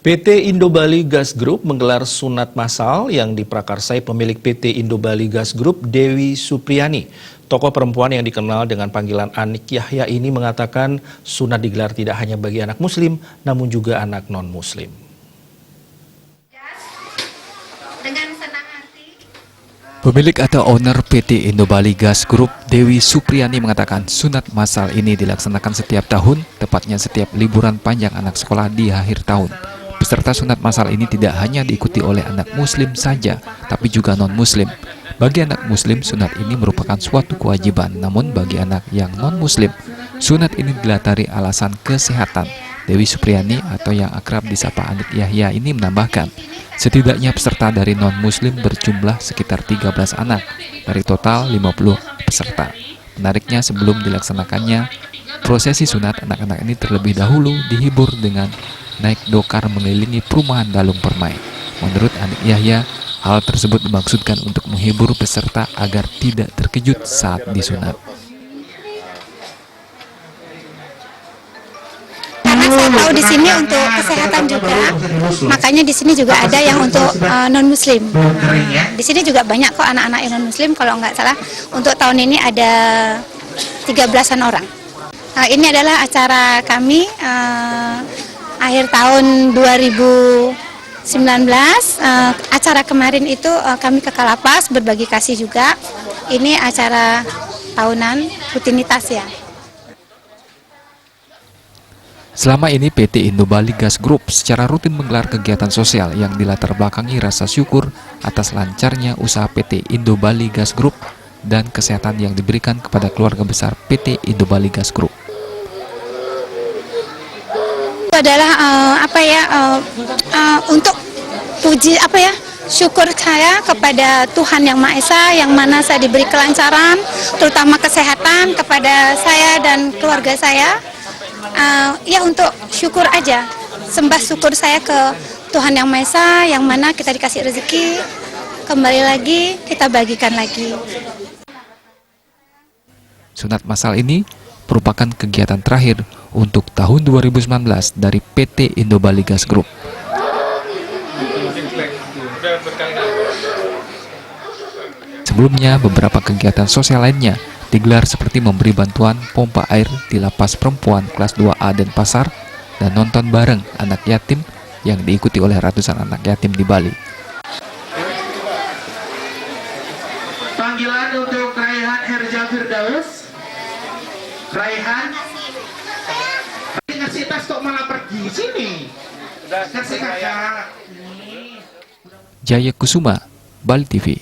PT Indo-Bali Gas Group menggelar sunat massal yang diprakarsai pemilik PT Indo-Bali Gas Group, Dewi Supriyani. Tokoh perempuan yang dikenal dengan panggilan Anik Yahya ini mengatakan sunat digelar tidak hanya bagi anak muslim, namun juga anak non-muslim. Pemilik atau owner PT Indo-Bali Gas Group, Dewi Supriyani mengatakan sunat massal ini dilaksanakan setiap tahun, tepatnya setiap liburan panjang anak sekolah di akhir tahun. Peserta sunat massal ini tidak hanya diikuti oleh anak muslim saja, tapi juga non-muslim. Bagi anak muslim, sunat ini merupakan suatu kewajiban, namun bagi anak yang non-muslim, sunat ini dilatari alasan kesehatan. Dewi Supriyani atau yang akrab disapa Anik Yahya ini menambahkan, setidaknya peserta dari non-muslim berjumlah sekitar 13 anak dari total 50 peserta. Menariknya, sebelum dilaksanakannya prosesi sunat, anak-anak ini terlebih dahulu dihibur dengan naik dokar mengelilingi perumahan Dalung Permai. Menurut Anik Yahya, hal tersebut dimaksudkan untuk menghibur peserta agar tidak terkejut saat disunat. Karena saya tahu di sini untuk kesehatan juga, makanya di sini juga ada yang untuk non-muslim. Di sini juga banyak kok anak-anak yang non-muslim, kalau nggak salah untuk tahun ini ada 13-an orang. Ini adalah acara kami akhir tahun 2019. Acara kemarin itu kami ke Kalapas berbagi kasih juga. Ini acara tahunan rutinitas ya. Selama ini PT Indo-Bali Gas Group secara rutin menggelar kegiatan sosial yang dilatar belakangi rasa syukur atas lancarnya usaha PT Indo-Bali Gas Group dan kesehatan yang diberikan kepada keluarga besar PT Indo-Bali Gas Group. Itu adalah untuk puji syukur saya kepada Tuhan Yang Maha Esa, yang mana saya diberi kelancaran, terutama kesehatan kepada saya dan keluarga saya. Untuk syukur aja, sembah syukur saya ke Tuhan Yang Maha Esa, yang mana kita dikasih rezeki, kembali lagi kita bagikan lagi. Sunat massal ini merupakan kegiatan terakhir untuk tahun 2019 dari PT Indo-Bali Gas Group. Sebelumnya, beberapa kegiatan sosial lainnya digelar seperti memberi bantuan pompa air di lapas perempuan kelas 2A Denpasar dan nonton bareng anak yatim yang diikuti oleh ratusan anak yatim di Bali. Panggilan untuk Raihan Herja Firdaus. Raihan ngasih tas kok malah pergi sini. Kasih kakak. Jaya Kusuma, Bali TV.